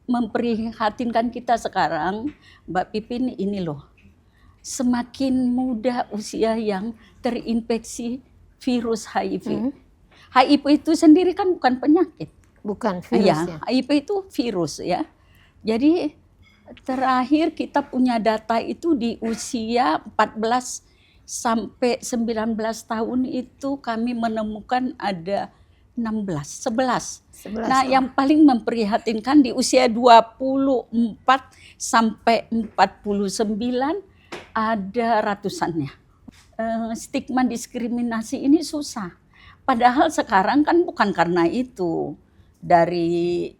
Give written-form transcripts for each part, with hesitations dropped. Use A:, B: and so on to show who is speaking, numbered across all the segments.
A: memprihatinkan kita sekarang, Mbak Pipin, ini loh. Semakin muda usia yang terinfeksi virus HIV. HIV itu sendiri kan bukan penyakit.
B: Bukan virus ya.
A: HIV itu virus ya. Jadi terakhir kita punya data itu di usia 14 sampai 19 tahun itu kami menemukan ada 11. Nah, yang paling memprihatinkan di usia 24 sampai 49 ada ratusannya. Stigma diskriminasi ini susah. Padahal sekarang kan bukan karena itu. Dari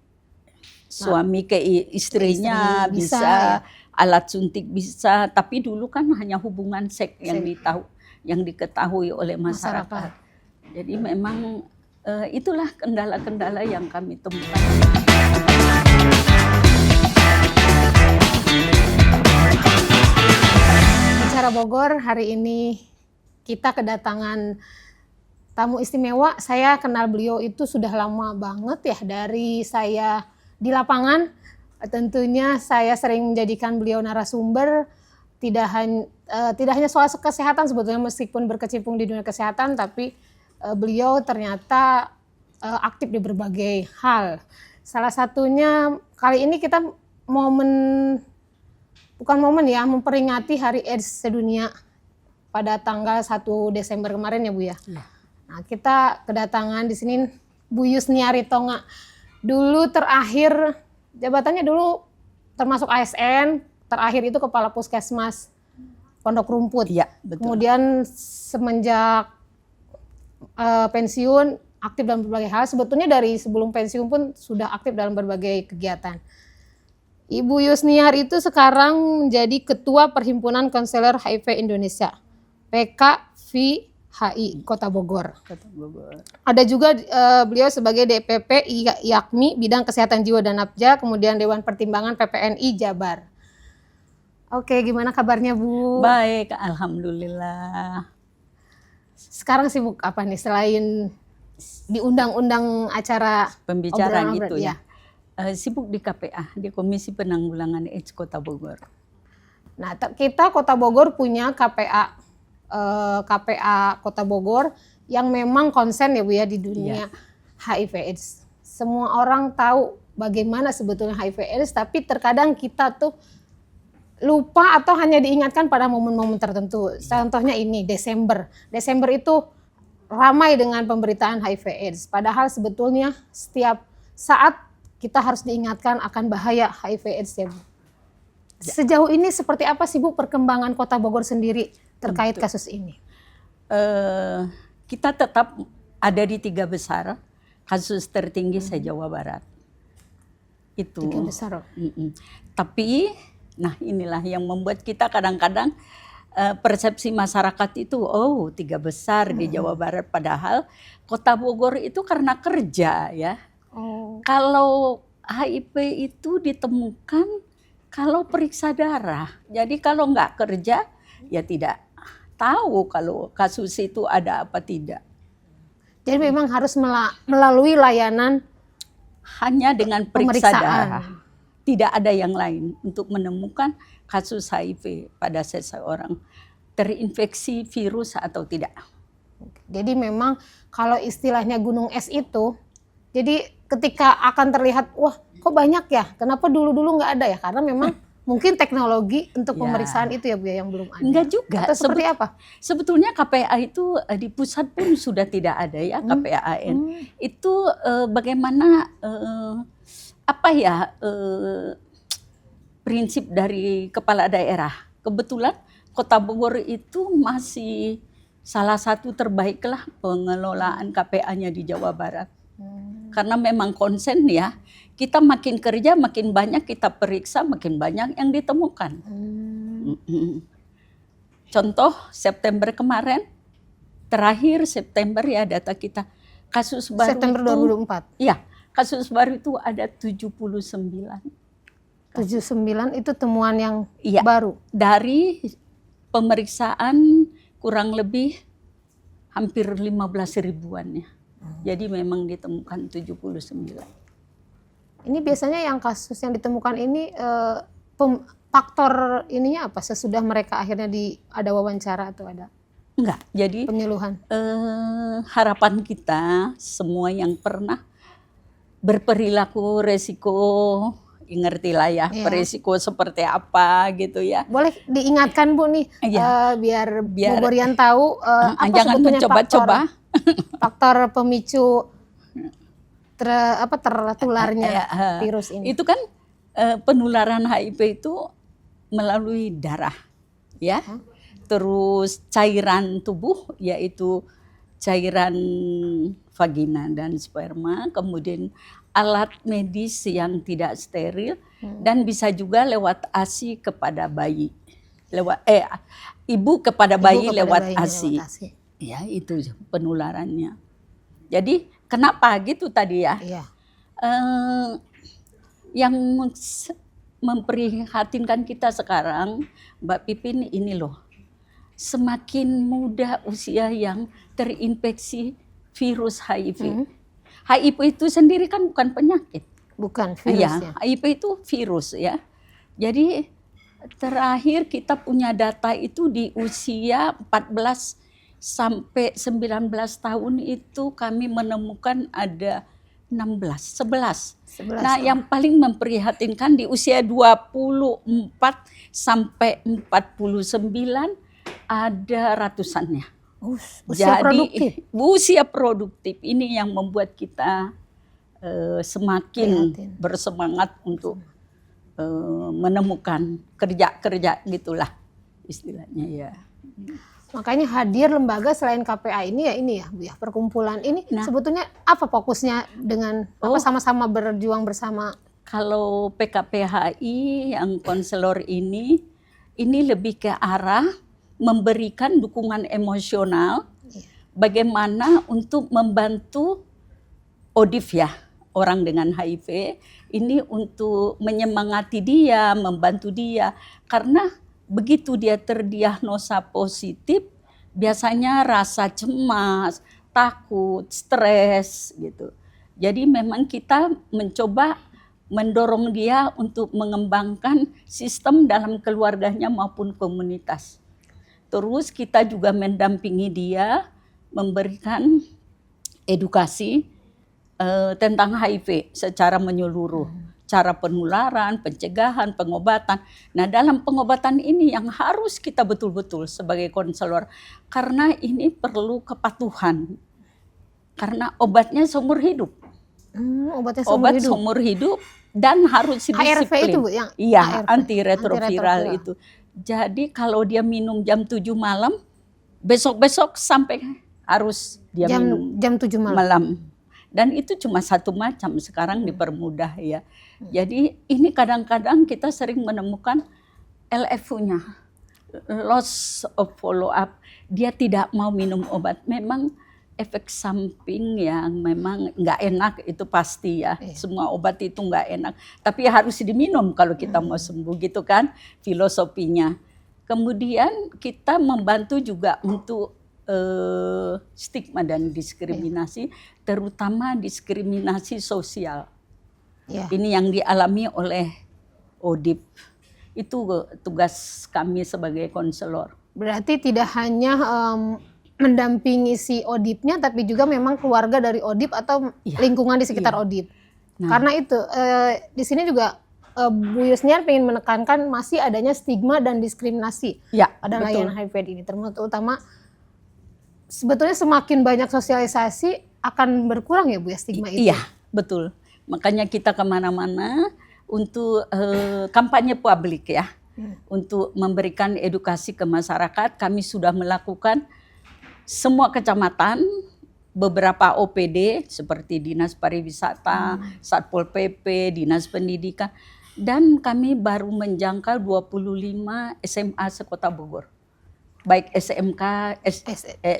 A: suami ke istrinya bisa ya. Alat suntik bisa, tapi dulu kan hanya hubungan seks yang diketahui oleh masyarakat. Jadi memang itulah kendala-kendala yang kami temukan.
B: Bicara Bogor, hari ini kita kedatangan tamu istimewa. Saya kenal beliau itu sudah lama banget ya, dari saya di lapangan. Tentunya saya sering menjadikan beliau narasumber, tidak hanya soal kesehatan sebetulnya, meskipun berkecimpung di dunia kesehatan, tapi beliau ternyata aktif di berbagai hal. Salah satunya kali ini kita memperingati Hari AIDS sedunia pada tanggal 1 Desember kemarin ya Bu ya. Nah, kita kedatangan di sini Bu Yusniari Tonga. Dulu terakhir jabatannya termasuk ASN, terakhir itu Kepala Puskesmas Pondok Rumput.
A: Iya, betul.
B: Kemudian semenjak pensiun aktif dalam berbagai hal. Sebetulnya dari sebelum pensiun pun sudah aktif dalam berbagai kegiatan. Ibu Yusniar itu sekarang menjadi Ketua Perhimpunan Konselor HIV Indonesia, PKVHI Kota Bogor. Ada juga beliau sebagai DPP IAKMI Bidang Kesehatan Jiwa dan Nafja, kemudian Dewan Pertimbangan PPNI Jabar. Oke, gimana kabarnya Bu?
A: Baik, alhamdulillah.
B: Sekarang sibuk apa nih selain diundang-undang acara
A: pembicaraan itu ya? Sibuk di KPA, di Komisi Penanggulangan AIDS Kota Bogor.
B: Nah, kita Kota Bogor punya KPA Kota Bogor yang memang konsen ya Bu ya di dunia HIV AIDS. Semua orang tahu bagaimana sebetulnya HIV AIDS, tapi terkadang kita tuh lupa atau hanya diingatkan pada momen-momen tertentu. Contohnya ini Desember. Desember itu ramai dengan pemberitaan HIV AIDS. Padahal sebetulnya setiap saat kita harus diingatkan akan bahaya HIV AIDS ya Bu. Sejauh ini seperti apa sih Bu perkembangan Kota Bogor sendiri terkait kasus ini?
A: Kita tetap ada di 3 besar kasus tertinggi se-Jawa Barat. Itu
B: 3 besar.
A: Tapi nah inilah yang membuat kita kadang-kadang persepsi masyarakat itu 3 besar di Jawa Barat, padahal Kota Bogor itu karena kerja ya. Kalau HIV itu ditemukan kalau periksa darah. Jadi kalau nggak kerja ya tidak tahu kalau kasus itu ada apa tidak.
B: Jadi memang harus melalui layanan
A: hanya dengan periksa darah. Tidak ada yang lain untuk menemukan kasus HIV pada seseorang terinfeksi virus atau tidak.
B: Jadi memang kalau istilahnya gunung es itu, jadi ketika akan terlihat, wah kok banyak ya, kenapa dulu-dulu nggak ada ya? Karena memang mungkin teknologi untuk pemeriksaan itu ya Bu ya yang belum ada.
A: Enggak juga.
B: Atau seperti apa?
A: Sebetulnya KPA itu di pusat pun sudah tidak ada ya, KPAN. Itu bagaimana prinsip dari kepala daerah. Kebetulan Kota Bogor itu masih salah satu terbaiklah pengelolaan KPA-nya di Jawa Barat. Karena memang konsen ya, kita makin kerja makin banyak kita periksa, makin banyak yang ditemukan. Contoh September kemarin, terakhir September ya data kita, kasus baru
B: September
A: itu,
B: 2004.
A: Iya, kasus baru itu ada 79.
B: 79 itu temuan yang baru?
A: Dari pemeriksaan kurang lebih hampir 15 ribuan ya. Jadi memang ditemukan 79.
B: Ini biasanya yang kasus yang ditemukan ini faktor ininya apa? Sesudah mereka akhirnya ada wawancara atau ada
A: Enggak, jadi
B: penyuluhan?
A: harapan kita semua yang pernah berperilaku resiko, ngerti lah ya,
B: Iya.
A: beresiko seperti apa gitu ya.
B: Boleh diingatkan Bu nih,
A: Iya.
B: biar
A: Biar-
B: Bu Borian tahu apa
A: Jangan
B: sebetulnya
A: mencoba-coba.
B: faktor pemicu tertularnya virus ini.
A: Itu kan penularan HIV itu melalui darah, ya. Terus cairan tubuh, yaitu cairan vagina dan sperma, kemudian alat medis yang tidak steril, dan bisa juga lewat ASI kepada bayi. Ibu kepada bayi
B: Ibu kepada
A: lewat
B: bayinya
A: ASI.
B: lewat ASI.
A: Ya, itu penularannya. Jadi kenapa gitu tadi ya?
B: Iya.
A: Yang memprihatinkan kita sekarang, Mbak Pipin, ini loh, semakin muda usia yang terinfeksi virus HIV. HIV itu sendiri kan bukan penyakit.
B: Bukan virusnya.
A: Ya, HIV itu virus ya. Jadi terakhir kita punya data itu di usia 14 sampai 19 tahun itu kami menemukan ada 11. Nah, yang paling memprihatinkan di usia 24 sampai 49 ada ratusannya.
B: Usia produktif.
A: Usia produktif ini yang membuat kita semakin
B: Prihatin.
A: bersemangat untuk menemukan kerja gitulah istilahnya ya.
B: Makanya hadir lembaga selain KPA ini ya Bu ya, perkumpulan ini sebetulnya apa fokusnya dengan apa sama-sama berjuang bersama?
A: Kalau PKPHI yang konselor ini lebih ke arah memberikan dukungan emosional bagaimana untuk membantu ODIF ya, orang dengan HIV ini untuk menyemangati dia, membantu dia, karena begitu dia terdiagnosa positif, biasanya rasa cemas, takut, stres gitu. Jadi memang kita mencoba mendorong dia untuk mengembangkan sistem dalam keluarganya maupun komunitas. Terus kita juga mendampingi dia, memberikan edukasi tentang HIV secara menyeluruh. Cara penularan, pencegahan, pengobatan. Nah, dalam pengobatan ini yang harus kita betul-betul sebagai konselor, karena ini perlu kepatuhan. Karena obatnya seumur hidup.
B: Obatnya
A: Obat seumur hidup dan harus disiplin.
B: HRV itu Bu yang
A: Iya,
B: ARV,
A: antiretroviral itu. Jadi kalau dia minum jam 7 malam, besok-besok sampai harus dia minum
B: jam 7
A: malam. Dan itu cuma satu macam, sekarang dipermudah ya. Jadi ini kadang-kadang kita sering menemukan LFU-nya, loss of follow up. Dia tidak mau minum obat. Memang efek samping yang memang nggak enak itu pasti ya. Semua obat itu nggak enak. Tapi harus diminum kalau kita mau sembuh gitu kan filosofinya. Kemudian kita membantu juga untuk stigma dan diskriminasi, terutama diskriminasi sosial. Ini yang dialami oleh ODIP. Itu tugas kami sebagai konselor.
B: Berarti tidak hanya mendampingi si ODIP-nya, tapi juga memang keluarga dari ODIP atau lingkungan di sekitar ODIP. Karena itu di sini juga Bu Yusniar ingin menekankan masih adanya stigma dan diskriminasi pada layanan HIV ini, terutama sebetulnya semakin banyak sosialisasi akan berkurang ya Bu ya stigma itu.
A: Iya, betul. Makanya kita kemana-mana untuk kampanye publik ya. Untuk memberikan edukasi ke masyarakat, kami sudah melakukan semua kecamatan, beberapa OPD seperti Dinas Pariwisata, Satpol PP, Dinas Pendidikan. Dan kami baru menjangkau 25 SMA sekota Bogor. Baik SMK,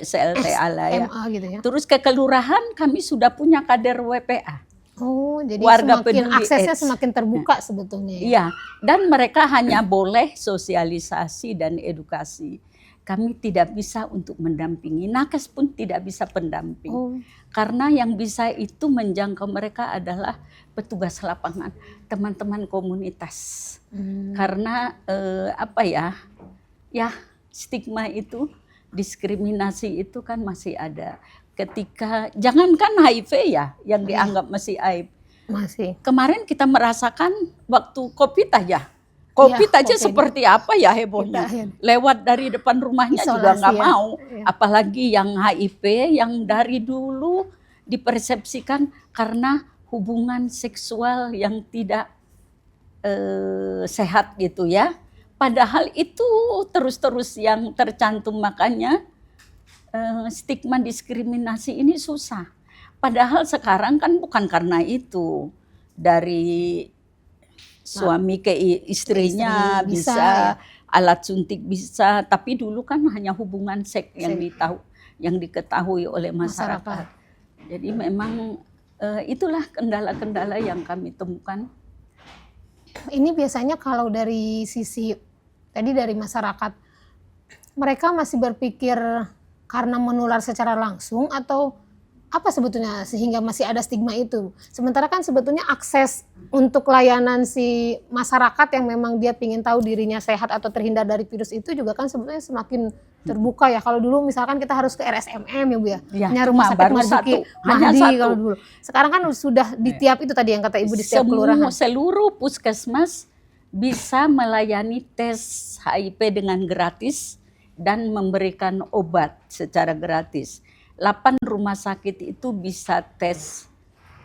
A: SLTA lah ya.
B: gitu ya.
A: Terus ke kelurahan kami sudah punya kader WPA.
B: Oh, jadi
A: Warga
B: semakin
A: peduli
B: aksesnya
A: AIDS.
B: semakin terbuka sebetulnya ya.
A: Iya, dan mereka hanya boleh sosialisasi dan edukasi. kami tidak bisa untuk mendampingi. Nakes pun tidak bisa pendamping.
B: Oh.
A: Karena yang bisa itu menjangkau mereka adalah petugas lapangan, teman-teman komunitas. Karena ya stigma itu, diskriminasi itu kan masih ada. Ketika jangankan HIV ya yang dianggap masih aib.
B: Masih.
A: Kemarin kita merasakan waktu COVID aja. COVID aja
B: COVID.
A: seperti apa ya hebohnya. Lewat dari depan rumahnya juga
B: Isolasi
A: nggak
B: ya.
A: mau.
B: Iya.
A: Apalagi yang HIV yang dari dulu dipersepsikan karena hubungan seksual yang tidak sehat gitu ya. Padahal itu terus-terus yang tercantum, makanya stigma diskriminasi ini susah. Padahal sekarang kan bukan karena itu. Dari suami ke istrinya
B: Istri bisa,
A: bisa, alat suntik bisa, tapi dulu kan hanya hubungan seks yang diketahui oleh masyarakat. Jadi memang itulah kendala-kendala yang kami temukan.
B: Ini biasanya kalau dari sisi tadi dari masyarakat, mereka masih berpikir karena menular secara langsung atau apa sebetulnya sehingga masih ada stigma itu. Sementara kan sebetulnya akses untuk layanan si masyarakat yang memang dia ingin tahu dirinya sehat atau terhindar dari virus itu juga kan sebetulnya semakin terbuka ya. Kalau dulu misalkan kita harus ke RSMM ya Bu ya,
A: Ya,
B: rumah sakit
A: baru
B: Marzuki
A: hanya
B: Mahdi
A: satu.
B: kalau dulu. Sekarang kan sudah di tiap itu tadi yang kata Ibu di setiap kelurahan.
A: Seluruh puskesmas bisa melayani tes HIV dengan gratis dan memberikan obat secara gratis. 8 rumah sakit itu bisa tes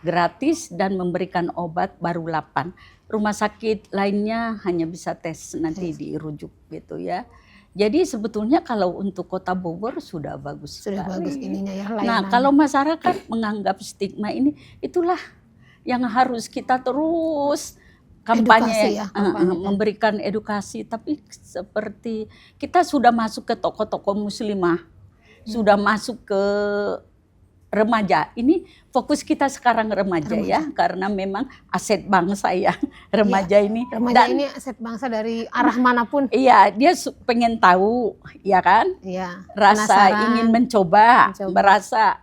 A: gratis dan memberikan obat baru 8. Rumah sakit lainnya hanya bisa tes nanti dirujuk gitu ya. Jadi sebetulnya kalau untuk Kota Bogor sudah bagus
B: Sudah
A: sekali.
B: bagus ininya ya
A: Nah,
B: layanannya.
A: kalau masyarakat menganggap stigma ini, itulah yang harus kita terus kampanye,
B: Edukasi ya, kampanye.
A: memberikan edukasi. Tapi seperti kita sudah masuk ke toko-toko muslimah, sudah masuk ke remaja. Ini fokus kita sekarang remaja ya, karena memang aset bangsa ya remaja ini.
B: Remaja
A: Dan
B: ini aset bangsa dari arah manapun.
A: iya, dia pengen tahu, ya kan?
B: Iya.
A: Rasa
B: Penasaran.
A: ingin mencoba,
B: Mencoba.
A: merasa.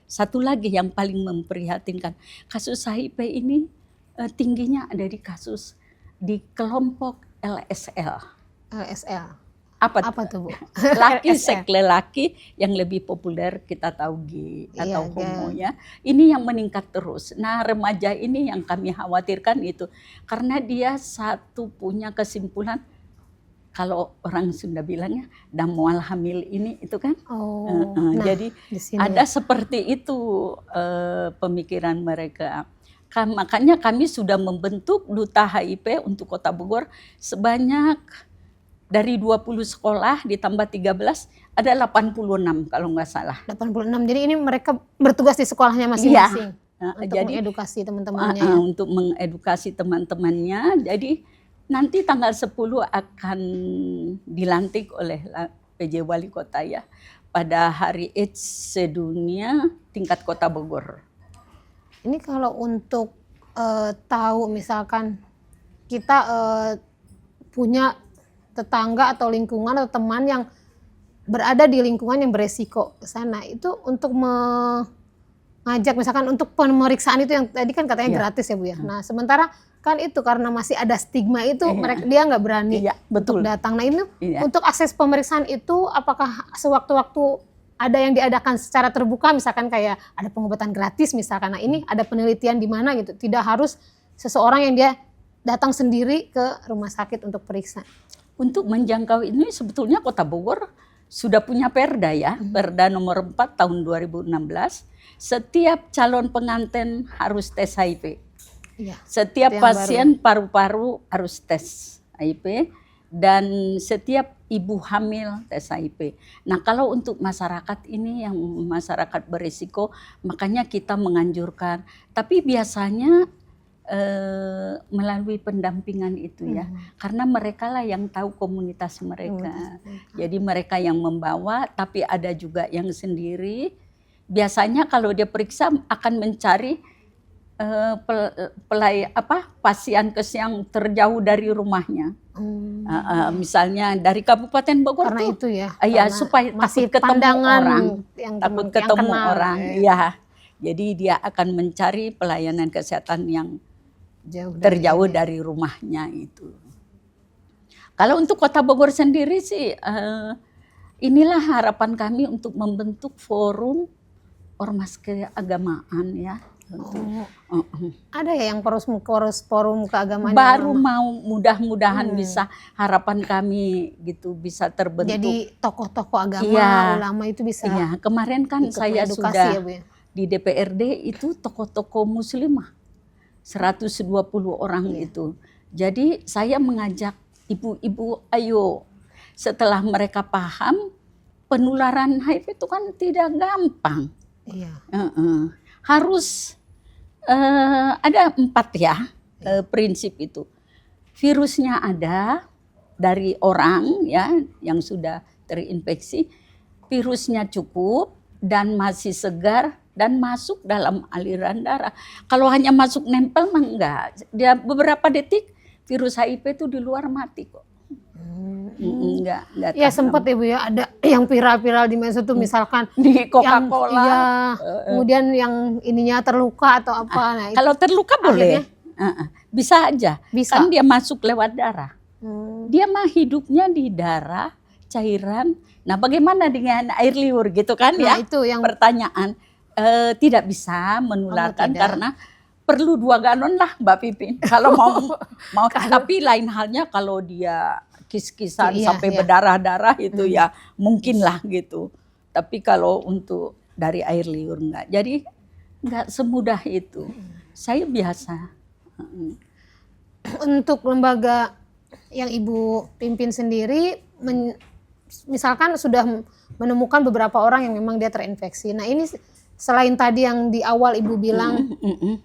A: Satu lagi yang paling memprihatinkan, kasus HIV ini tingginya ada di kasus di kelompok LSL.
B: LSL.
A: Apa
B: Apa tuh Bu?
A: laki
B: LSL.
A: seks lelaki yang lebih populer kita tahu gay atau
B: Iya,
A: homo ya. Ini yang meningkat terus. Nah, remaja ini yang kami khawatirkan itu karena dia satu punya kesimpulan, kalau orang Sunda bilangnya damual hamil ini itu kan.
B: Oh.
A: Jadi
B: di sini
A: ada seperti itu pemikiran mereka. Makanya kami sudah membentuk Duta HIV untuk Kota Bogor sebanyak dari 20 sekolah ditambah 13 ada 86 kalau nggak salah.
B: 86. Jadi ini mereka bertugas di sekolahnya masing-masing. Untuk
A: Jadi
B: mengedukasi teman-temannya ya.
A: untuk mengedukasi teman-temannya. Jadi nanti tanggal 10 akan dilantik oleh PJ Wali Kota ya pada Hari AIDS Sedunia tingkat Kota Bogor.
B: Ini kalau untuk tahu misalkan kita punya tetangga atau lingkungan atau teman yang berada di lingkungan yang beresiko ke sana, itu untuk mengajak misalkan untuk pemeriksaan itu yang tadi kan katanya gratis ya Bu ya. Nah, sementara kan itu karena masih ada stigma itu mereka dia nggak berani untuk datang. Nah, ini untuk akses pemeriksaan itu apakah sewaktu-waktu ada yang diadakan secara terbuka misalkan kayak ada pengobatan gratis misalkan. Nah, ini ada penelitian di mana gitu. Tidak harus seseorang yang dia datang sendiri ke rumah sakit untuk periksa.
A: Untuk menjangkau ini sebetulnya Kota Bogor sudah punya perda ya, Perda nomor 4 tahun 2016. Setiap calon pengantin harus tes HIV.
B: Iya.
A: Setiap pasien paru-paru harus tes HIV dan setiap ibu hamil tes HIV. Nah, kalau untuk masyarakat ini yang masyarakat berisiko, makanya kita menganjurkan. Tapi biasanya melalui pendampingan itu ya, karena mereka lah yang tahu komunitas mereka. Jadi mereka yang membawa, tapi ada juga yang sendiri. Biasanya kalau dia periksa akan mencari pasienkes yang terjauh dari rumahnya. Misalnya dari Kabupaten Bogor
B: Karena
A: tuh,
B: itu ya.
A: ya
B: karena
A: supaya
B: masih
A: takut ketemu
B: pandangan
A: orang,
B: yang
A: takut
B: yang
A: ketemu
B: kenal,
A: orang,
B: ya.
A: ya. Jadi dia akan mencari pelayanan kesehatan yang
B: Jauh dari
A: terjauh
B: ini.
A: dari rumahnya itu. Kalau untuk Kota Bogor sendiri sih, inilah harapan kami untuk membentuk forum ormas keagamaan ya.
B: Ada ya yang poros forum keagamaan
A: Baru
B: yang
A: mau mudah-mudahan bisa, harapan kami gitu bisa terbentuk.
B: jadi tokoh-tokoh agama,
A: Iya.
B: ulama itu bisa
A: Iya, kemarin kan
B: ikut
A: saya
B: mengedukasi
A: sudah
B: ya, Bu ya?
A: di DPRD itu tokoh-tokoh muslimah 120 orang itu. Jadi saya mengajak ibu-ibu, ayo setelah mereka paham penularan HIV itu kan tidak gampang.
B: Iya.
A: Harus ada 4 ya prinsip itu. Virusnya ada dari orang ya yang sudah terinfeksi, virusnya cukup dan masih segar dan masuk dalam aliran darah. Kalau hanya masuk nempel mah enggak. Dia beberapa detik virus HIV itu di luar mati kok. Enggak
B: Ya
A: tahan.
B: sempat ya Bu ya, ada yang viral-viral di medsos tuh misalkan
A: Di
B: yang
A: Coca-Cola.
B: iya, kemudian yang ininya terluka atau apa. Nah, itu
A: Kalau terluka boleh.
B: akhirnya
A: Bisa aja.
B: bisa.
A: Kan dia masuk lewat darah.
B: Hmm.
A: Dia mah hidupnya di darah, cairan. Nah, bagaimana dengan air liur gitu kan
B: Nah,
A: ya?
B: itu yang
A: Pertanyaan, tidak bisa menularkan
B: tidak.
A: karena perlu 2 galon lah Mbak Pipin. Kalau mau tapi lain halnya kalau dia kis-kisan
B: Iya,
A: sampai
B: iya.
A: berdarah-darah itu ya mungkin lah gitu. Tapi kalau untuk dari air liur enggak. Jadi enggak semudah itu. Saya biasa.
B: untuk lembaga yang Ibu pimpin sendiri, misalkan sudah menemukan beberapa orang yang memang dia terinfeksi. Nah ini selain tadi yang di awal Ibu bilang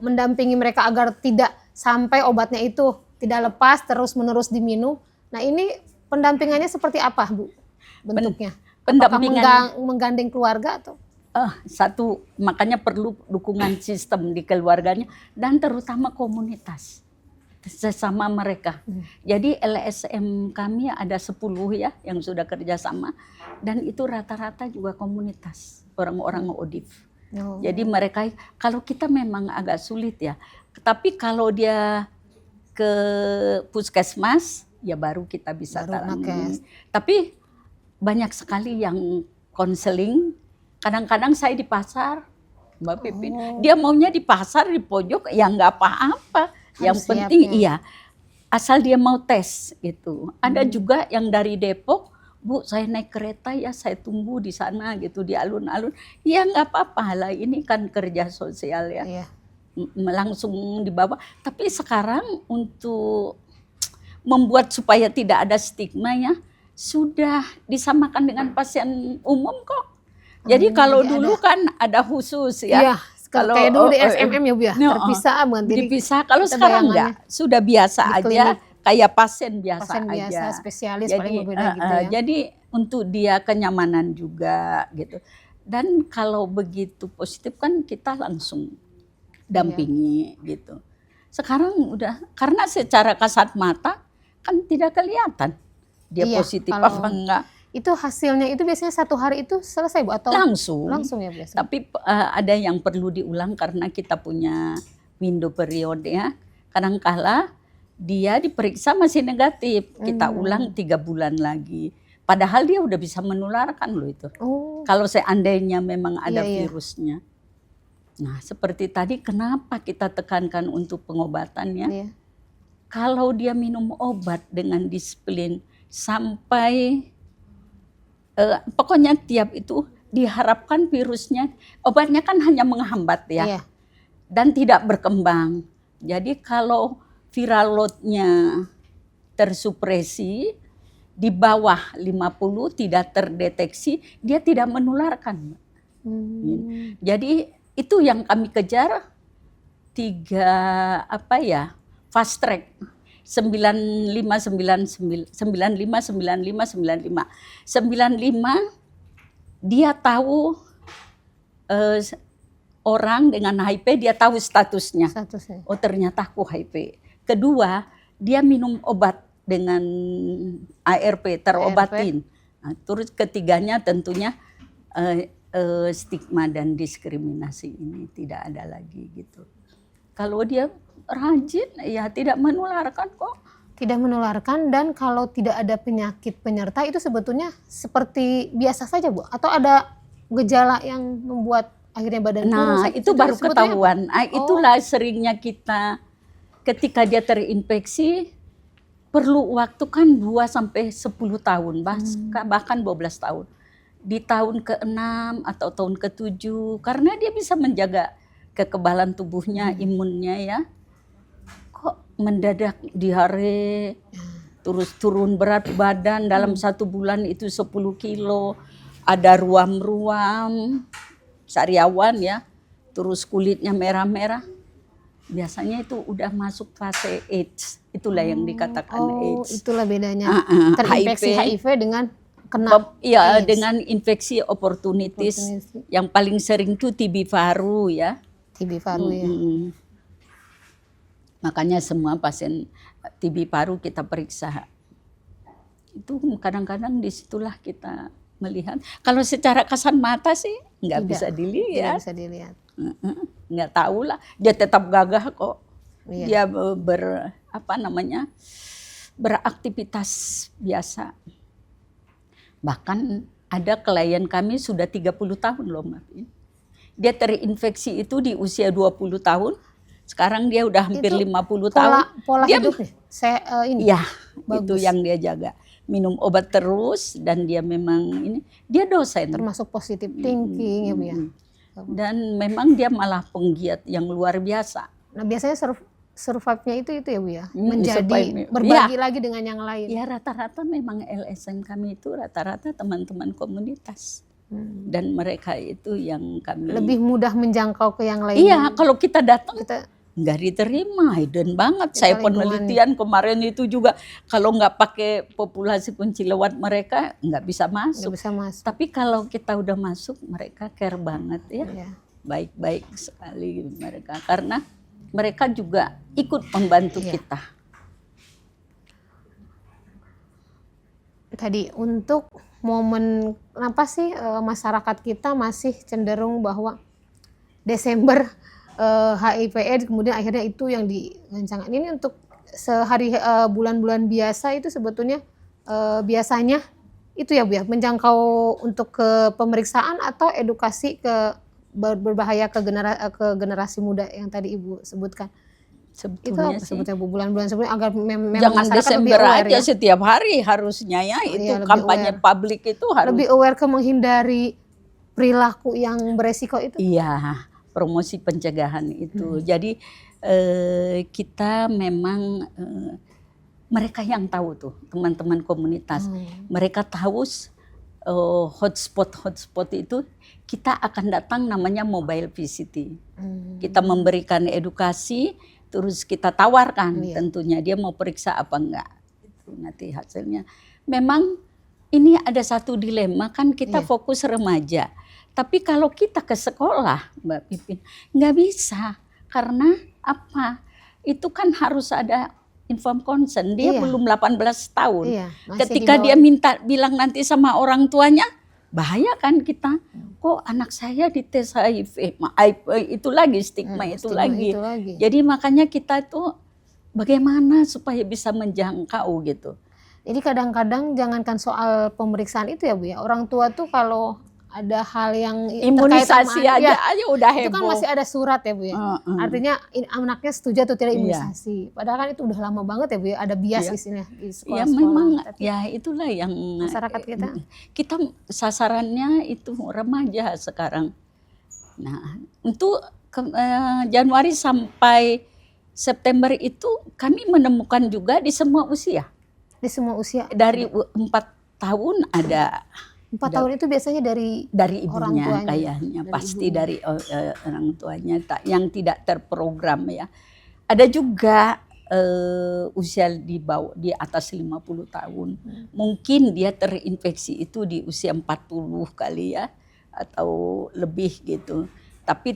B: mendampingi mereka agar tidak sampai obatnya itu tidak lepas terus-menerus diminum. Nah ini pendampingannya seperti apa Bu bentuknya? Apakah
A: Pendampingan
B: menggandeng keluarga atau?
A: satu, makanya perlu dukungan sistem di keluarganya dan terutama komunitas sesama mereka. Jadi LSM kami ada 10 ya yang sudah kerjasama dan itu rata-rata juga komunitas orang-orang ODIF. Jadi mereka, kalau kita memang agak sulit ya, tapi kalau dia ke puskesmas ya baru kita bisa tangani. Tapi banyak sekali yang konseling. Kadang-kadang saya di pasar, Mbak Pipin, dia maunya di pasar di pojok, ya nggak apa-apa. Yang penting iya, asal dia mau tes gitu. Ada juga yang dari Depok, Bu saya naik kereta ya saya tunggu di sana gitu di alun-alun. Ya nggak apa-apa lah, ini kan kerja sosial ya.
B: Iya.
A: Langsung dibawa. Tapi sekarang untuk membuat supaya tidak ada stigma ya, sudah disamakan dengan pasien umum kok. Jadi kalau dulu kan ada khusus ya.
B: Iya, kalau kayak dulu di SMM ya Bu ya, terpisah
A: dipisah. Kalau sekarang enggak, sudah biasa aja, kayak pasien biasa aja.
B: Spesialis
A: jadi,
B: paling berbeda gitu ya.
A: Jadi untuk dia kenyamanan juga gitu. Dan kalau begitu positif kan kita langsung dampingi gitu. Sekarang udah, karena secara kasat mata kan tidak kelihatan dia positif apa enggak.
B: Itu hasilnya itu biasanya 1 hari itu selesai Bu atau langsung ya biasanya?
A: Tapi ada yang perlu diulang karena kita punya window periode ya. Kadang-kala dia diperiksa masih negatif, kita ulang 3 bulan lagi. Padahal dia udah bisa menularkan loh itu. Kalau seandainya memang ada virusnya. Nah seperti tadi kenapa kita tekankan untuk pengobatannya.
B: Iya.
A: Kalau dia minum obat dengan disiplin sampai pokoknya tiap itu diharapkan virusnya, obatnya kan hanya menghambat ya.
B: Iya.
A: Dan tidak berkembang. Jadi kalau viral load-nya tersupresi di bawah 50 tidak terdeteksi, dia tidak menularkan. Jadi itu yang kami kejar 3 fast track. 95 dia tahu orang dengan HIV dia tahu statusnya.
B: Statusnya.
A: Oh ternyata aku HIV. Kedua, dia minum obat dengan ARP, terobatin. Nah, terus ketiganya tentunya stigma dan diskriminasi ini tidak ada lagi gitu. Kalau dia rajin, ya tidak menularkan kok.
B: Tidak menularkan, dan kalau tidak ada penyakit penyerta itu sebetulnya seperti biasa saja, Bu? Atau ada gejala yang membuat akhirnya badan turun?
A: Nah, itu baru
B: sebetulnya
A: ketahuan. Nah, itulah seringnya kita ketika dia terinfeksi perlu waktu kan 2-10 tahun, bahkan 12 tahun. Di tahun ke-6 atau tahun ke-7 karena dia bisa menjaga kekebalan tubuhnya, imunnya ya. Kok mendadak diare, terus turun berat badan dalam 1 bulan itu 10 kilo, ada ruam-ruam, sariawan ya, terus kulitnya merah-merah. Biasanya itu udah masuk fase AIDS, itulah yang dikatakan AIDS.
B: Itulah bedanya terinfeksi HIV dengan kena
A: Iya,
B: AIDS.
A: dengan infeksi opportunitis. Yang paling sering itu TB paru ya.
B: TB paru ya.
A: Makanya semua pasien TB paru kita periksa. Itu kadang-kadang disitulah kita melihat. Kalau secara kasat mata sih nggak bisa dilihat.
B: Tidak bisa dilihat.
A: Nggak tahu lah. Dia tetap gagah kok.
B: Iya.
A: Dia beraktivitas biasa. Bahkan ada klien kami sudah 30 tahun loh Mbak. Dia terinfeksi itu di usia 20 tahun. Sekarang dia udah hampir
B: Itu
A: 50 tahun.
B: Pola
A: dia,
B: hidup nih.
A: Iya, itu yang dia jaga. Minum obat terus dan dia memang dia dosen.
B: Termasuk positive thinking ya Bu ya.
A: Dan memang dia malah penggiat yang luar biasa.
B: Nah biasanya survive-nya itu ya Bu ya. Menjadi berbagi lagi dengan yang lain.
A: Ya rata-rata memang LSM kami itu rata-rata teman-teman komunitas. Dan mereka itu yang kami
B: lebih mudah menjangkau ke yang lain.
A: Iya, kalau kita datang nggak diterima, hidden banget. Saya penelitian kemarin itu juga kalau nggak pakai populasi kunci lewat mereka nggak bisa masuk. Tapi kalau kita udah masuk mereka care banget ya. Baik-baik sekali mereka karena mereka juga ikut membantu kita. Tadi
B: untuk momen kenapa sih masyarakat kita masih cenderung bahwa Desember HIV/AIDS kemudian akhirnya itu yang dirancangkan ini untuk sehari bulan-bulan biasa itu sebetulnya biasanya itu ya Bu ya menjangkau untuk ke pemeriksaan atau edukasi ke berbahaya ke generasi muda yang tadi Ibu sebutkan. Sebetulnya itu apa sebetulnya Bu bulan-bulan sebelumnya agar memang
A: jangan
B: masyarakat
A: Desember
B: lebih aware
A: aja
B: ya.
A: Setiap hari harusnya ya itu kampanye publik itu harus
B: lebih aware ke menghindari perilaku yang beresiko itu.
A: Iya, promosi pencegahan itu. Jadi kita memang mereka yang tahu tuh teman-teman komunitas. Mereka tahu hotspot itu kita akan datang namanya mobile visiting. Kita memberikan edukasi, terus kita tawarkan tentunya dia mau periksa apa enggak. Itu nanti hasilnya. Memang ini ada satu dilema kan kita fokus remaja. Tapi kalau kita ke sekolah Mbak Pipin nggak bisa karena apa? Itu kan harus ada informed consent. Dia belum 18 tahun. Ketika dia bilang nanti sama orang tuanya, bahaya kan kita. Kok anak saya dites HIV? Itu lagi stigma itu lagi. Jadi makanya kita tuh bagaimana supaya bisa menjangkau gitu.
B: Jadi kadang-kadang jangankan soal pemeriksaan itu ya Bu ya. Orang tua tuh kalau ada hal yang
A: imunisasi aja udah heboh.
B: Itu kan masih ada surat ya Bu ya. Artinya anaknya setuju atau tidak imunisasi. Padahal kan itu udah lama banget ya Bu ya. Ada bias isinya di sekolah-sekolah.
A: Ya memang ya itulah yang
B: masyarakat kita.
A: Kita sasarannya itu remaja sekarang. Nah untuk Januari sampai September itu kami menemukan juga di semua usia.
B: Di semua usia.
A: Dari 4 tahun ada.
B: 4 tahun itu biasanya dari
A: ibunya
B: orang tuanya,
A: kayaknya pasti ibunya. Dari orang tuanya yang tidak terprogram ya. Ada juga usia di atas 50 tahun. Mungkin dia terinfeksi itu di usia 40 kali ya atau lebih gitu. Tapi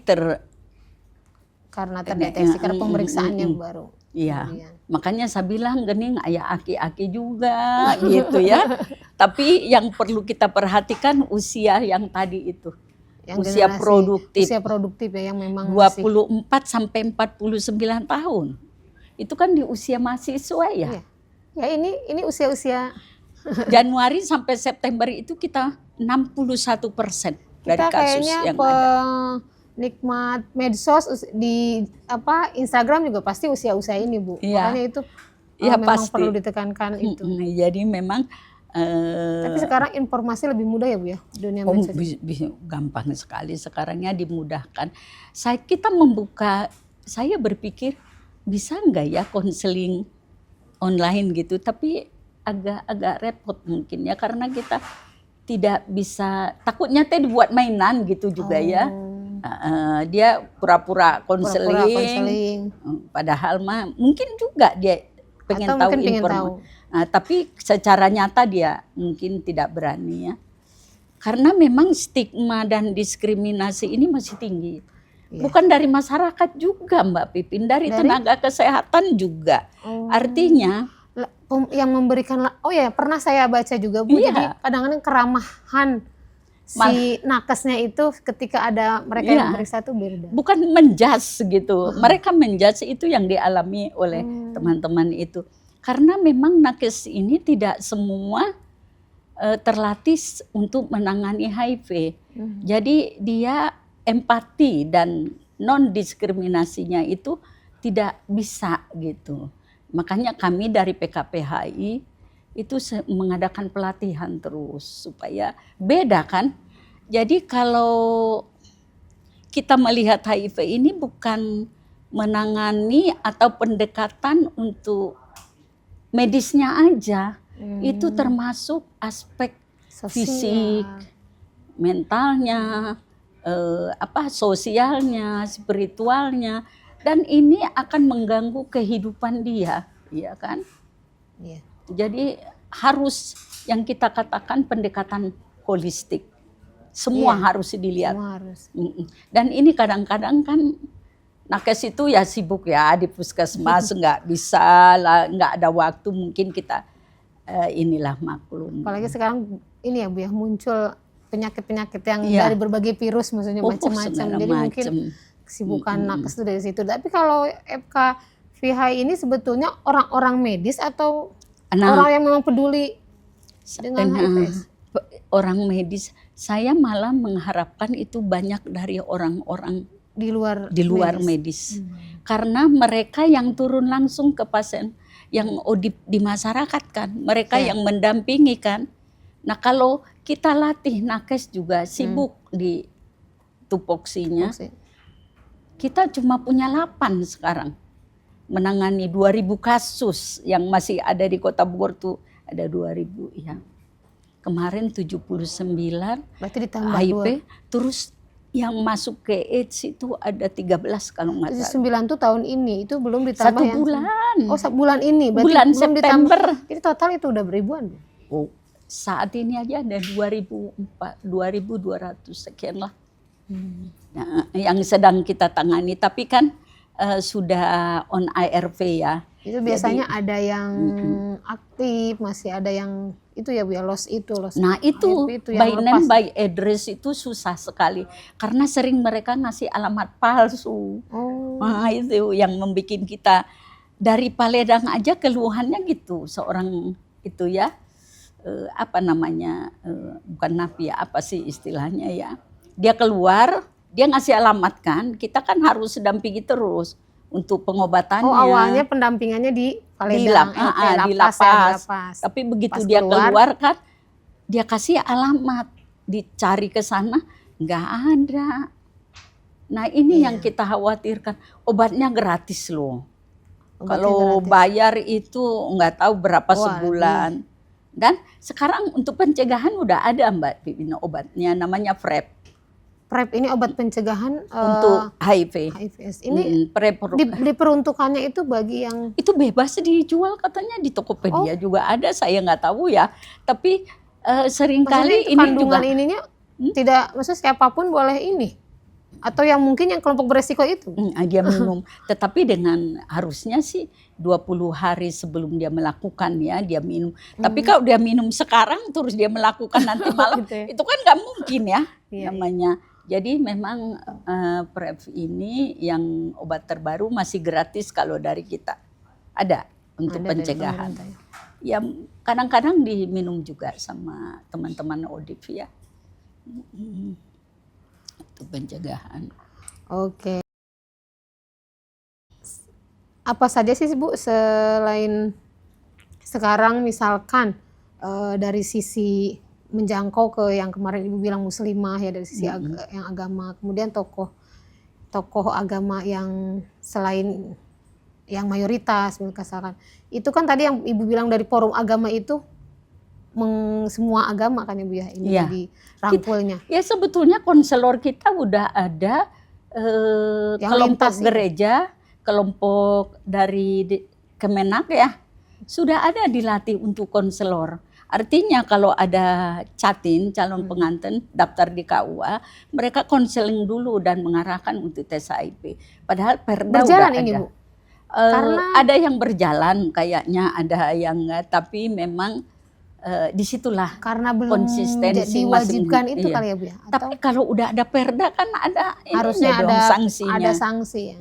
B: Karena terdeteksi, karena
A: Mm,
B: pemeriksaannya baru.
A: iya.
B: Kemudian.
A: Makanya saya bilang gening ayah aki-aki juga gitu ya. Tapi yang perlu kita perhatikan usia yang tadi itu.
B: Yang
A: Usia
B: generasi
A: produktif.
B: Usia produktif ya, yang memang masih
A: 24 sampai 49 tahun. Itu kan di usia mahasiswa ya.
B: Iya. Ya ini usia-usia
A: Januari sampai September itu kita 61% dari
B: kita
A: kasus
B: kayaknya
A: yang ada.
B: penikmat medsos di Instagram juga pasti usia-usia ini, Bu.
A: Iya.
B: Makanya itu
A: Iya,
B: memang
A: pasti.
B: perlu ditekankan itu.
A: Jadi memang
B: Tapi sekarang informasi lebih mudah ya, Bu ya, dunia medsos.
A: gampang sekali sekarangnya dimudahkan. Saya berpikir bisa nggak ya konseling online gitu, tapi agak repot mungkin ya karena kita tidak bisa, takutnya teh dibuat mainan gitu juga ya. Dia pura-pura konseling, padahal mah mungkin juga dia pengen
B: Atau
A: tahu
B: mungkin pengen
A: informasi.
B: tahu.
A: Tapi secara nyata dia mungkin tidak berani ya. Karena memang stigma dan diskriminasi ini masih tinggi.
B: Iya.
A: Bukan dari masyarakat juga Mbak Pipin, dari tenaga kesehatan juga. Artinya
B: Yang memberikan, pernah saya baca juga, Bu.
A: Iya.
B: Jadi kadang-kadang keramahan si nakesnya itu ketika ada mereka yang periksa itu beda.
A: bukan menjudge gitu. Mereka menjudge itu yang dialami oleh teman-teman itu. Karena memang nakes ini tidak semua terlatih untuk menangani HIV. Jadi dia empati dan non diskriminasinya itu tidak bisa gitu. Makanya kami dari PKPHI itu mengadakan pelatihan terus supaya beda kan. Jadi kalau kita melihat HIV ini bukan menangani atau pendekatan untuk medisnya aja, itu termasuk aspek fisik, mentalnya, sosialnya, spiritualnya, dan ini akan mengganggu kehidupan dia, ya kan?
B: Iya.
A: Jadi harus yang kita katakan pendekatan holistik, semua harus dilihat.
B: Semua harus.
A: Dan ini kadang-kadang kan nakes itu ya sibuk ya di puskesmas, nggak bisa lah, nggak ada waktu, mungkin kita inilah maklum.
B: Apalagi sekarang ini ya, Bu ya, muncul penyakit-penyakit yang
A: Iya.
B: dari berbagai virus, maksudnya macam-macam.
A: segala
B: Jadi mungkin
A: macam.
B: kesibukan nakes itu dari situ. Tapi kalau FKVHI ini sebetulnya orang-orang medis atau orang yang memang peduli dengan HIV/AIDS?
A: Orang medis, saya malah mengharapkan itu banyak dari orang-orang
B: Di luar
A: medis. Karena mereka yang turun langsung ke pasien, yang di masyarakat kan, mereka yang mendampingi kan. Nah kalau kita latih nakes juga sibuk di tupoksinya, kita cuma punya 8 sekarang. Menangani 2.000 kasus yang masih ada di Kota Bogor tuh ada 2.000 ya. Kemarin 79
B: berarti ditambah
A: HIV,
B: 2.
A: terus yang masuk ke AIDS itu ada 13 kalau nggak salah.
B: 9 tuh tahun ini, itu belum ditambah
A: 1 bulan.
B: bulan ini, berarti
A: Bulan
B: belum
A: September.
B: ditambah. Jadi total itu udah beribuan.
A: Saat ini aja ada 2.200 sekian lah. Nah, yang sedang kita tangani, tapi kan sudah on ARV ya.
B: Itu biasanya ada yang aktif, masih ada yang itu ya Bu ya, loss.
A: Nah itu by name by address itu susah sekali karena sering mereka ngasih alamat palsu. Nah itu yang membuat kita dari Paledang aja keluhannya gitu, seorang itu ya bukan napi ya, apa sih istilahnya ya, dia keluar, dia ngasih alamat kan, kita kan harus dampingi terus untuk pengobatannya.
B: Awalnya pendampingannya di Paledang,
A: di lapas. Tapi begitu dia keluar kan, dia kasih alamat, dicari ke sana, nggak ada. Nah ini yang kita khawatirkan, obatnya gratis loh. Kalau bayar itu nggak tahu berapa sebulan. Dan sekarang untuk pencegahan udah ada Mbak Pipin obatnya, namanya PrEP.
B: PrEP ini obat pencegahan
A: untuk HIV.
B: Ini diperuntukannya itu bagi yang
A: itu bebas dijual katanya di Tokopedia juga ada, saya nggak tahu ya. Tapi seringkali ini juga
B: ininya tidak, maksudnya siapapun boleh ini. Atau yang mungkin yang kelompok beresiko itu?
A: Dia minum, tetapi dengan harusnya sih 20 hari sebelum dia melakukan ya dia minum. Tapi kalau dia minum sekarang terus dia melakukan nanti malam,
B: Gitu ya.
A: itu kan nggak mungkin ya
B: Iya.
A: namanya. Jadi memang PrEP ini yang obat terbaru masih gratis kalau dari kita. Ada untuk
B: Ada dari
A: pencegahan.
B: pemerintah
A: Ya kadang-kadang diminum juga sama teman-teman ODIF ya. Untuk pencegahan.
B: Oke. Apa saja sih Bu selain sekarang misalkan dari sisi menjangkau ke yang kemarin Ibu bilang muslimah ya dari sisi yang agama, kemudian tokoh agama yang selain yang mayoritas misalkan. Itu kan tadi yang Ibu bilang dari forum agama itu semua agama kan Ibu ya ini
A: Iya.
B: jadi rangkulnya.
A: Ya sebetulnya konselor kita udah ada
B: Yang
A: kelompok
B: lintas ini.
A: gereja, kelompok dari Kemenak ya, sudah ada dilatih untuk konselor. Artinya kalau ada catin calon pengantin daftar di KUA, mereka konseling dulu dan mengarahkan untuk tes HIV. Padahal perda
B: Berjalan
A: udah
B: ini
A: ada.
B: Bu. Karena-
A: Ada yang berjalan kayaknya, ada yang enggak, tapi memang disitulah.
B: Karena belum
A: Konsistensi
B: diwajibkan
A: masing-
B: itu
A: iya.
B: kali ya Bu ya? Atau
A: Tapi kalau udah ada perda kan ada
B: harusnya
A: ininya dong,
B: ada
A: sanksinya.
B: sanksi ya.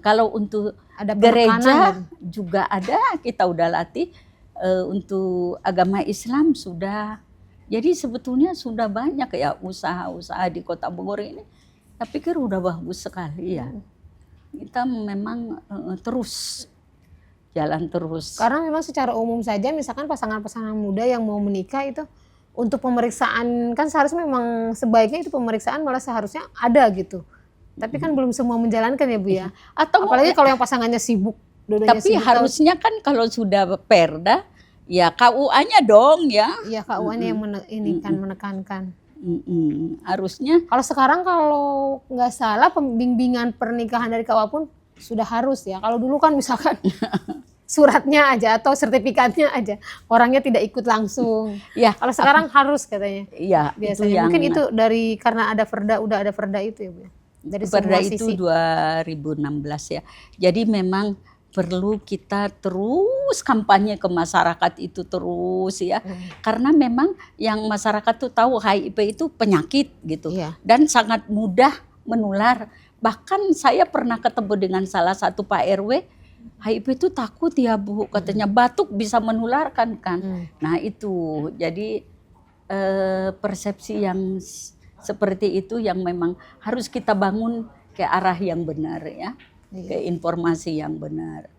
A: Kalau untuk
B: Ada
A: gereja
B: penekanan
A: juga ada, kita udah latih. Untuk agama Islam sudah. Jadi sebetulnya sudah banyak ya usaha-usaha di Kota Bogor ini. Saya pikir udah bagus sekali ya. Kita memang terus jalan terus.
B: Karena memang secara umum saja misalkan pasangan-pasangan muda yang mau menikah itu untuk pemeriksaan kan seharusnya memang sebaiknya itu pemeriksaan malah seharusnya ada gitu. Tapi kan belum semua menjalankan ya Bu ya.
A: Atau
B: Apalagi kalau yang pasangannya sibuk, dua-duanya
A: tapi
B: sibuk.
A: harusnya kan kalau sudah perda ya KUA-nya dong ya.
B: Iya KUA-nya yang menekankan.
A: Harusnya
B: Kalau sekarang kalau nggak salah pembimbingan pernikahan dari KUA pun sudah harus ya. Kalau dulu kan misalkan suratnya aja atau sertifikatnya aja, orangnya tidak ikut langsung.
A: ya
B: Kalau sekarang harus katanya.
A: ya itu
B: Biasanya
A: yang
B: mungkin itu dari karena ada udah ada perda itu ya Bu. Dari
A: perda
B: semua
A: itu
B: sisi.
A: 2016 ya. Jadi memang perlu kita terus kampanye ke masyarakat itu terus ya. Karena memang yang masyarakat tuh tahu HIV itu penyakit gitu.
B: Iya.
A: Dan sangat mudah menular. Bahkan saya pernah ketemu dengan salah satu Pak RW, HIV itu takut ya Bu, katanya batuk bisa menularkan kan. Nah itu, jadi persepsi yang seperti itu yang memang harus kita bangun ke arah yang benar ya, ke informasi yang benar.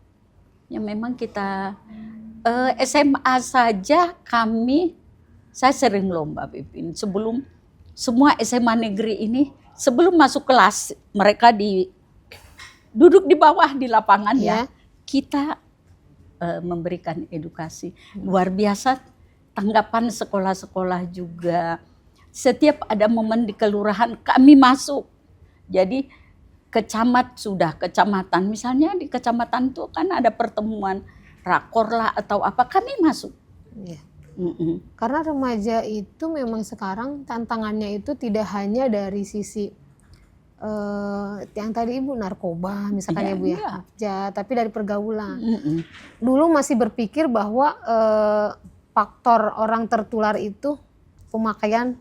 A: Ya memang kita SMA saja saya sering lomba Pipin, sebelum semua SMA negeri ini sebelum masuk kelas mereka duduk di bawah di lapangan ya, kita memberikan edukasi luar biasa, tanggapan sekolah-sekolah juga. Setiap ada momen di kelurahan kami masuk. Jadi kecamatan misalnya di kecamatan tuh kan ada pertemuan rakor lah atau apa, kami masuk.
B: Iya. Karena remaja itu memang sekarang tantangannya itu tidak hanya dari sisi yang tadi Ibu narkoba misalkan ya Bu ya, tapi dari pergaulan. Dulu masih berpikir bahwa faktor orang tertular itu pemakaian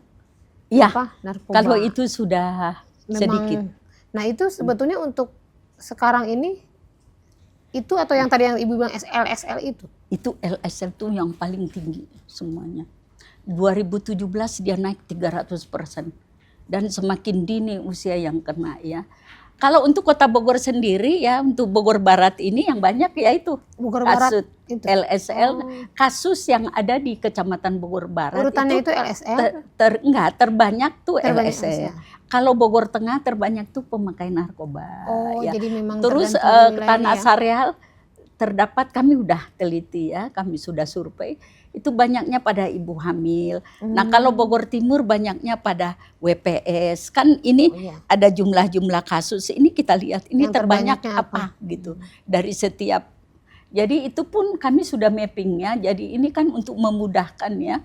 B: narkoba.
A: Kalau itu sudah
B: memang,
A: sedikit.
B: Nah itu sebetulnya untuk sekarang ini itu atau yang tadi yang Ibu bilang LSL itu?
A: Itu LSL tuh yang paling tinggi semuanya. 2017 dia naik 300%. Dan semakin dini usia yang kena ya. Kalau untuk Kota Bogor sendiri ya, untuk Bogor Barat ini yang banyak ya itu
B: Bogor Barat itu.
A: LSL, kasus yang ada di Kecamatan Bogor Barat.
B: Urutannya itu LSL?
A: Terbanyak tuh
B: LSL.
A: Kalau Bogor Tengah terbanyak tuh pemakai narkoba.
B: Oh,
A: ya.
B: jadi memang
A: terus Tanah Sareal terdapat, kami udah teliti ya, kami sudah survei, itu banyaknya pada ibu hamil. Nah kalau Bogor Timur banyaknya pada WPS. Kan ini ada jumlah-jumlah kasus, ini kita lihat ini yang terbanyak apa gitu. Dari setiap, jadi itu pun kami sudah mappingnya, jadi ini kan untuk memudahkan ya.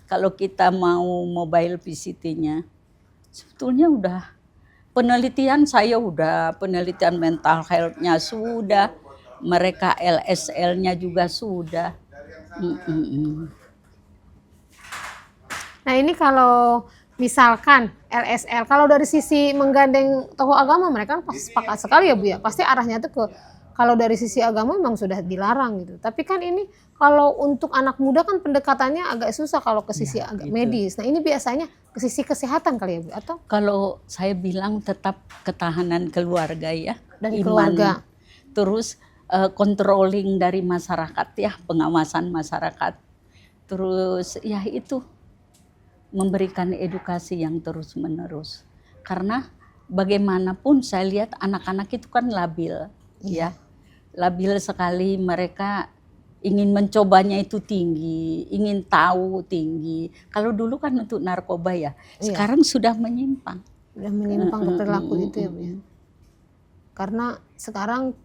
A: Kalau kita mau mobile PCT-nya, sebetulnya udah penelitian saya udah, penelitian mental health-nya sudah, mereka LSL-nya juga sudah.
B: Nah ini kalau misalkan LSL, kalau dari sisi menggandeng tokoh agama mereka kan pasti sepakat sekali ya Bu ya. Pasti arahnya tuh ke kalau dari sisi agama memang sudah dilarang gitu. Tapi kan ini kalau untuk anak muda kan pendekatannya agak susah kalau ke sisi agak medis. Nah ini biasanya ke sisi kesehatan kali ya Bu atau
A: Kalau saya bilang tetap ketahanan keluarga ya,
B: dari
A: iman,
B: keluarga.
A: terus controlling dari masyarakat ya, pengawasan masyarakat, terus ya itu memberikan edukasi yang terus menerus. Karena bagaimanapun saya lihat anak-anak itu kan labil, ya, labil sekali, mereka ingin mencobanya itu tinggi, ingin tahu tinggi. Kalau dulu kan untuk narkoba ya, sekarang sudah menyimpang.
B: Udah menyimpang ke perilaku itu ya Bu ya. Karena sekarang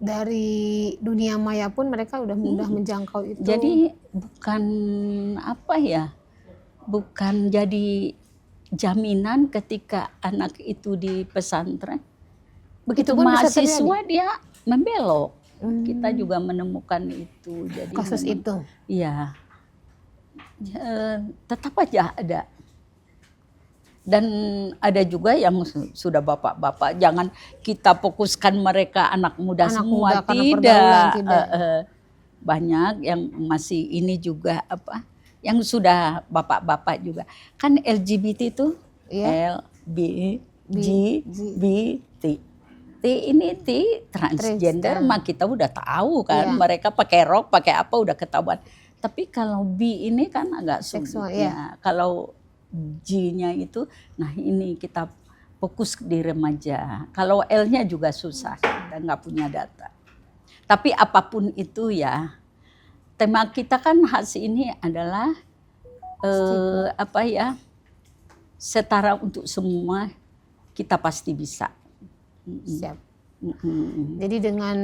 B: dari dunia maya pun mereka udah mudah menjangkau itu.
A: Jadi bukan apa ya, bukan jadi jaminan ketika anak itu di pesantren. Begitu
B: Itu pun bisa
A: mahasiswa dia membelok. Kita juga menemukan itu. Jadi
B: kasus
A: memang,
B: itu.
A: iya, tetap aja ada. Dan ada juga yang sudah bapak-bapak, jangan kita fokuskan mereka anak muda
B: Anak
A: semua,
B: muda karena pergaulan, tidak.
A: Banyak yang masih ini juga apa, yang sudah bapak-bapak juga. Kan LGBT itu L, B, G, B, T. T ini T transgender, mah kita udah tahu kan, mereka pakai rok, pakai apa udah ketahuan. Tapi kalau B ini kan agak sulit ya. Kalau G-nya itu, nah ini kita fokus di remaja. Kalau L-nya juga susah, kita nggak punya data. Tapi apapun itu ya, tema kita kan khas ini adalah apa ya, setara untuk semua, kita pasti bisa.
B: Siap. Jadi dengan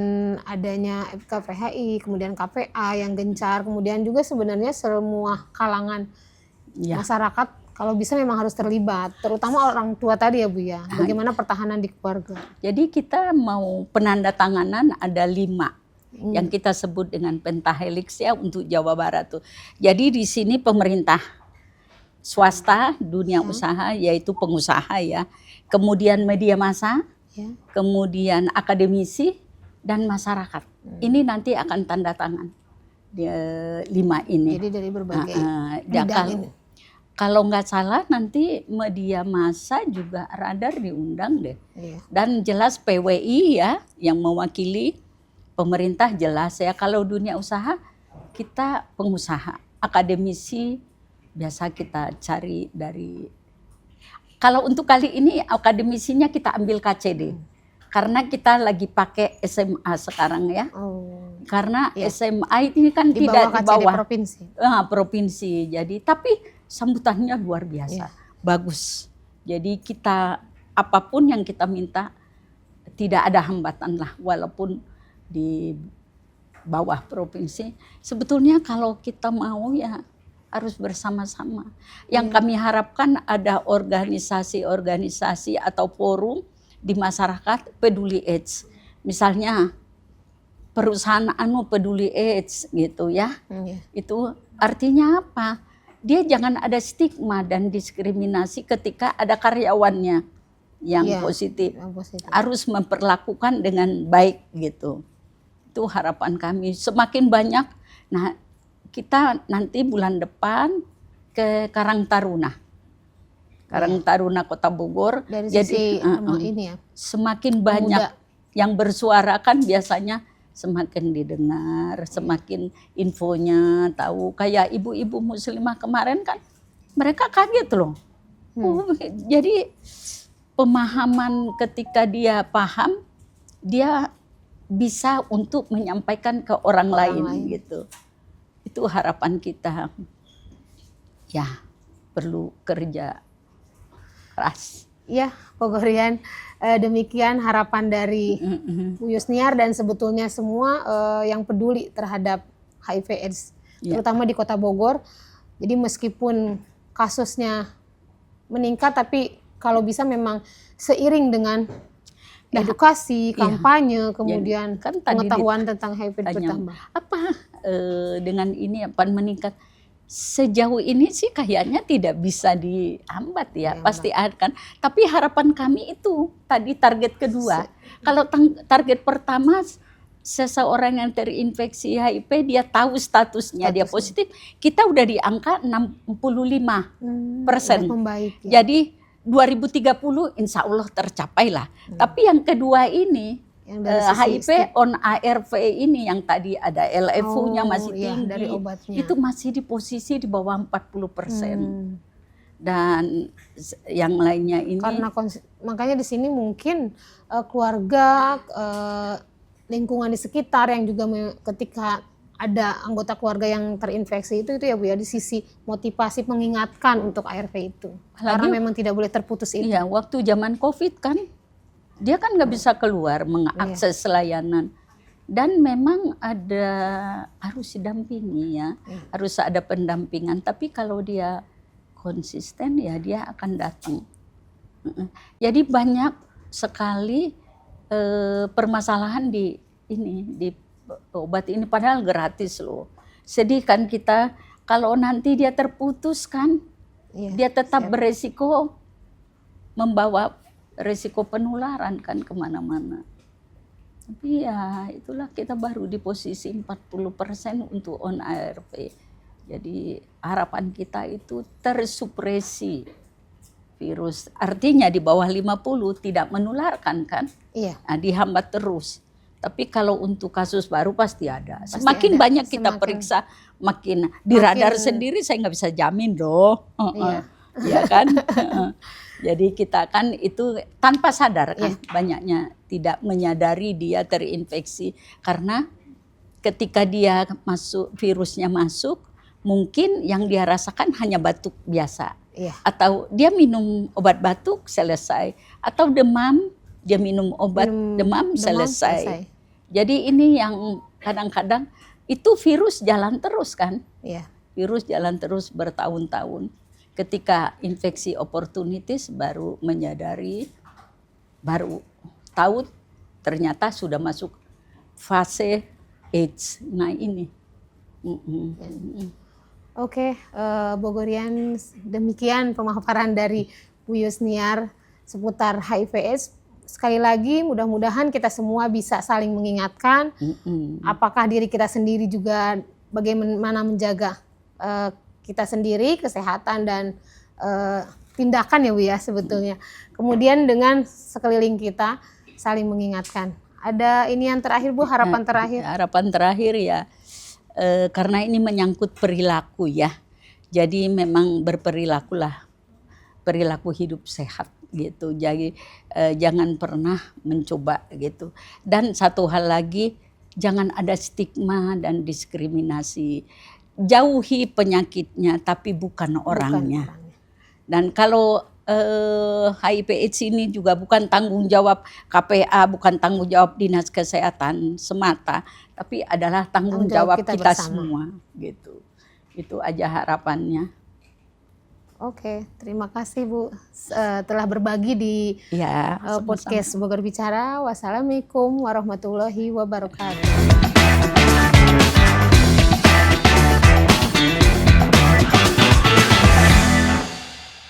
B: adanya FKPHI, kemudian KPA yang gencar, kemudian juga sebenarnya semua kalangan masyarakat kalau bisa memang harus terlibat, terutama orang tua tadi ya Bu ya. Bagaimana pertahanan di keluarga.
A: Jadi kita mau penandatanganan ada 5 yang kita sebut dengan pentahelix ya untuk Jawa Barat tuh. Jadi di sini pemerintah, swasta, dunia usaha yaitu pengusaha ya, kemudian media massa, kemudian akademisi dan masyarakat. Ini nanti akan tanda tangan 5 ini.
B: Jadi dari berbagai bidang ini.
A: Kalau nggak salah nanti media massa juga radar diundang deh. Dan jelas PWI ya yang mewakili pemerintah jelas ya. Kalau dunia usaha kita pengusaha, akademisi biasa kita cari dari. Kalau untuk kali ini akademisinya kita ambil KCD. Karena kita lagi pakai SMA sekarang ya. Karena SMA ini kan tidak di bawah
B: provinsi.
A: Provinsi. Jadi tapi sambutannya luar biasa, bagus. Jadi kita apapun yang kita minta tidak ada hambatan lah, walaupun di bawah provinsi. Sebetulnya kalau kita mau ya harus bersama-sama. Yang kami harapkan ada organisasi-organisasi atau forum di masyarakat peduli AIDS. Misalnya perusahaan peduli AIDS gitu ya. Itu artinya apa? Dia jangan ada stigma dan diskriminasi ketika ada karyawannya yang positif. Harus memperlakukan dengan baik gitu. Itu harapan kami. Semakin banyak, nah kita nanti bulan depan ke Karang Taruna. Karang Taruna Kota Bogor.
B: Dari sisi ini ya.
A: Semakin banyak yang bersuara kan biasanya semakin didengar, semakin infonya tahu. Kayak ibu-ibu muslimah kemarin kan mereka kaget loh. Jadi pemahaman ketika dia paham, dia bisa untuk menyampaikan ke orang lain gitu. Itu harapan kita. Ya, perlu kerja keras.
B: Ya, Pogorian, demikian harapan dari Bu Yusniar dan sebetulnya semua yang peduli terhadap HIV/AIDS, terutama di Kota Bogor. Jadi meskipun kasusnya meningkat, tapi kalau bisa memang seiring dengan edukasi, kampanye, kemudian
A: kan tadi
B: pengetahuan tentang HIV
A: ditanya,
B: bertambah.
A: apa dengan ini apa meningkat? Sejauh ini sih kayaknya tidak bisa dihambat ya, pasti akan. Tapi harapan kami itu tadi target kedua. Kalau target pertama, seseorang yang terinfeksi HIV dia tahu statusnya dia positif, kita udah di angka 65%.
B: Membaik, ya.
A: Jadi 2030 insya Allah tercapai lah. Tapi yang kedua ini HIV on ARV ini yang tadi ada LFU-nya masih tinggi,
B: dari obatnya.
A: itu masih di posisi di bawah 40%. Dan yang lainnya ini
B: karena makanya di sini mungkin keluarga, lingkungan di sekitar yang juga ketika ada anggota keluarga yang terinfeksi itu ya Bu ya, di sisi motivasi mengingatkan untuk ARV itu. Karena memang tidak boleh terputus itu.
A: Iya, waktu zaman COVID kan dia kan nggak bisa keluar mengakses layanan, dan memang harus didampingi ya, harus ada pendampingan. Tapi kalau dia konsisten ya dia akan datang. Jadi banyak sekali permasalahan di obat ini, padahal gratis loh. Sedih kan kita kalau nanti dia terputus kan, dia tetap beresiko membawa resiko penularan kan kemana-mana. Tapi ya itulah, kita baru di posisi 40% untuk on ARV. Jadi harapan kita itu tersupresi virus. Artinya di bawah 50 tidak menularkan kan?
B: Iya.
A: Nah, dihambat terus. Tapi kalau untuk kasus baru pasti ada. Semakin banyak kita periksa, makin di radar sendiri saya nggak bisa jamin loh. Ya kan? Jadi kita kan itu tanpa sadar kan, banyaknya tidak menyadari dia terinfeksi. Karena ketika dia virusnya masuk, mungkin yang dia rasakan hanya batuk biasa. Atau dia minum obat batuk selesai. Atau demam, dia minum obat demam selesai. Jadi ini yang kadang-kadang itu virus jalan terus kan. Virus jalan terus bertahun-tahun. Ketika infeksi opportunities baru menyadari, baru tahu ternyata sudah masuk fase AIDS. Nah ini.
B: Oke, Bogorian, demikian pemaparan dari Bu Yusniar seputar HIV/AIDS. Sekali lagi mudah-mudahan kita semua bisa saling mengingatkan apakah diri kita sendiri juga bagaimana menjaga kita sendiri, kesehatan dan tindakan ya Bu ya sebetulnya. Kemudian dengan sekeliling kita saling mengingatkan. Ada ini yang terakhir Bu, harapan terakhir.
A: Harapan terakhir ya, karena ini menyangkut perilaku ya. Jadi memang berperilakulah, perilaku hidup sehat gitu. Jadi jangan pernah mencoba gitu. Dan satu hal lagi, jangan ada stigma dan diskriminasi. Jauhi penyakitnya tapi bukan orangnya. Dan kalau HIV/AIDS ini juga bukan tanggung jawab KPA, bukan tanggung jawab Dinas Kesehatan semata, tapi adalah tanggung jawab kita semua gitu. Itu aja harapannya.
B: Oke, terima kasih Bu telah berbagi di podcast Bogor Bicara. Wassalamualaikum warahmatullahi wabarakatuh.